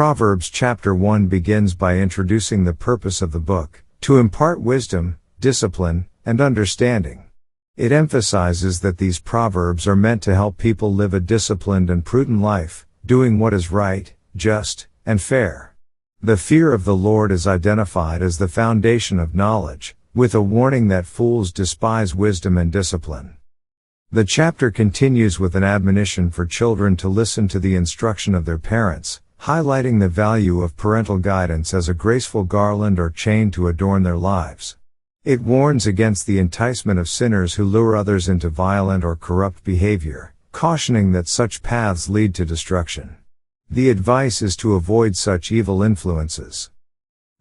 Proverbs Chapter 1 begins by introducing the purpose of the book, to impart wisdom, discipline, and understanding. It emphasizes that these proverbs are meant to help people live a disciplined and prudent life, doing what is right, just, and fair. The fear of the Lord is identified as the foundation of knowledge, with a warning that fools despise wisdom and discipline. The chapter continues with an admonition for children to listen to the instruction of their parents, highlighting the value of parental guidance as a graceful garland or chain to adorn their lives. It warns against the enticement of sinners who lure others into violent or corrupt behavior, cautioning that such paths lead to destruction. The advice is to avoid such evil influences.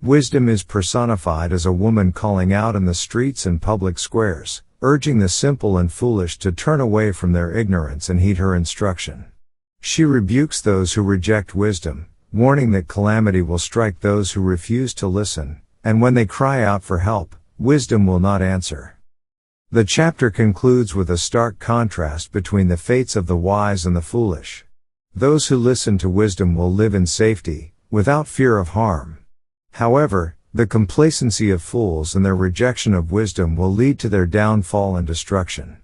Wisdom is personified as a woman calling out in the streets and public squares, urging the simple and foolish to turn away from their ignorance and heed her instruction. She rebukes those who reject wisdom, warning that calamity will strike those who refuse to listen, and when they cry out for help, wisdom will not answer. The chapter concludes with a stark contrast between the fates of the wise and the foolish. Those who listen to wisdom will live in safety, without fear of harm. However, the complacency of fools and their rejection of wisdom will lead to their downfall and destruction.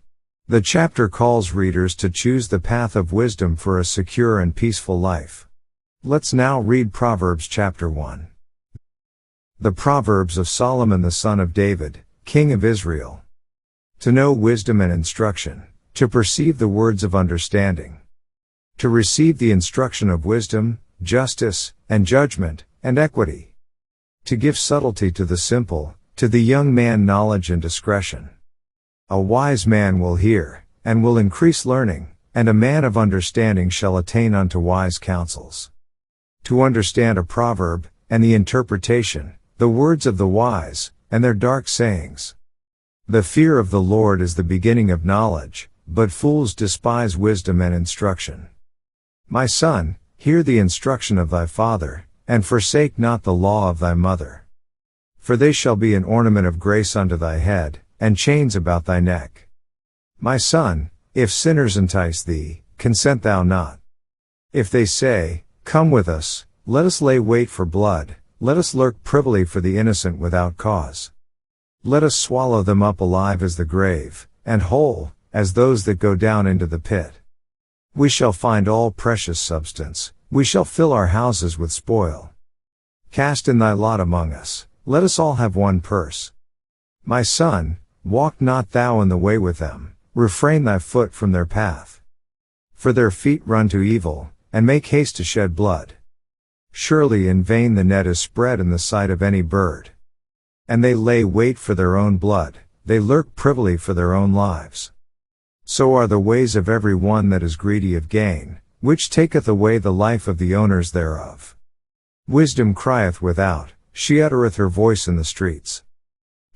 The chapter calls readers to choose the path of wisdom for a secure and peaceful life. Let's now read Proverbs Chapter 1. The Proverbs of Solomon the son of David, king of Israel. To know wisdom and instruction, to perceive the words of understanding. To receive the instruction of wisdom, justice, and judgment, and equity. To give subtlety to the simple, to the young man knowledge and discretion. A wise man will hear, and will increase learning, and a man of understanding shall attain unto wise counsels. To understand a proverb, and the interpretation, the words of the wise, and their dark sayings. The fear of the Lord is the beginning of knowledge, but fools despise wisdom and instruction. My son, hear the instruction of thy father, and forsake not the law of thy mother. For they shall be an ornament of grace unto thy head, and chains about thy neck. My son, if sinners entice thee, consent thou not. If they say, Come with us, let us lay wait for blood, let us lurk privily for the innocent without cause. Let us swallow them up alive as the grave, and whole, as those that go down into the pit. We shall find all precious substance, we shall fill our houses with spoil. Cast in thy lot among us, let us all have one purse. My son, walk not thou in the way with them, refrain thy foot from their path. For their feet run to evil, and make haste to shed blood. Surely in vain the net is spread in the sight of any bird. And they lay wait for their own blood, they lurk privily for their own lives. So are the ways of every one that is greedy of gain, which taketh away the life of the owners thereof. Wisdom crieth without, she uttereth her voice in the streets.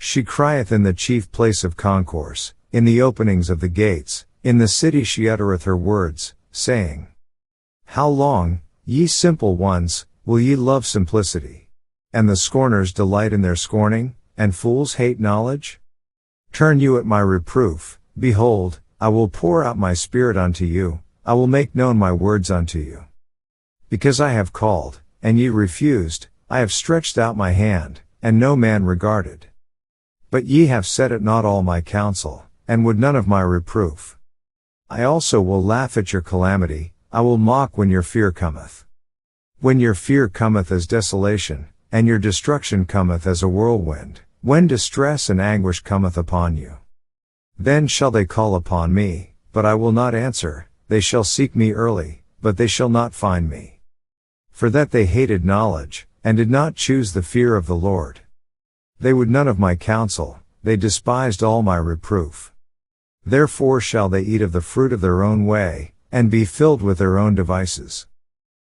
She crieth in the chief place of concourse, in the openings of the gates, in the city she uttereth her words, saying, How long, ye simple ones, will ye love simplicity? And the scorners delight in their scorning, and fools hate knowledge? Turn you at my reproof, behold, I will pour out my spirit unto you, I will make known my words unto you. Because I have called, and ye refused, I have stretched out my hand, and no man regarded. But ye have set at naught all my counsel, and would none of my reproof. I also will laugh at your calamity, I will mock when your fear cometh. When your fear cometh as desolation, and your destruction cometh as a whirlwind, when distress and anguish cometh upon you. Then shall they call upon me, but I will not answer, they shall seek me early, but they shall not find me. For that they hated knowledge, and did not choose the fear of the Lord. They would none of my counsel, they despised all my reproof. Therefore shall they eat of the fruit of their own way, and be filled with their own devices.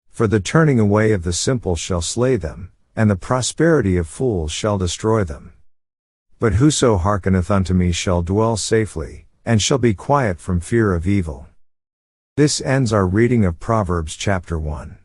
For the turning away of the simple shall slay them, and the prosperity of fools shall destroy them. But whoso hearkeneth unto me shall dwell safely, and shall be quiet from fear of evil. This ends our reading of Proverbs chapter 1.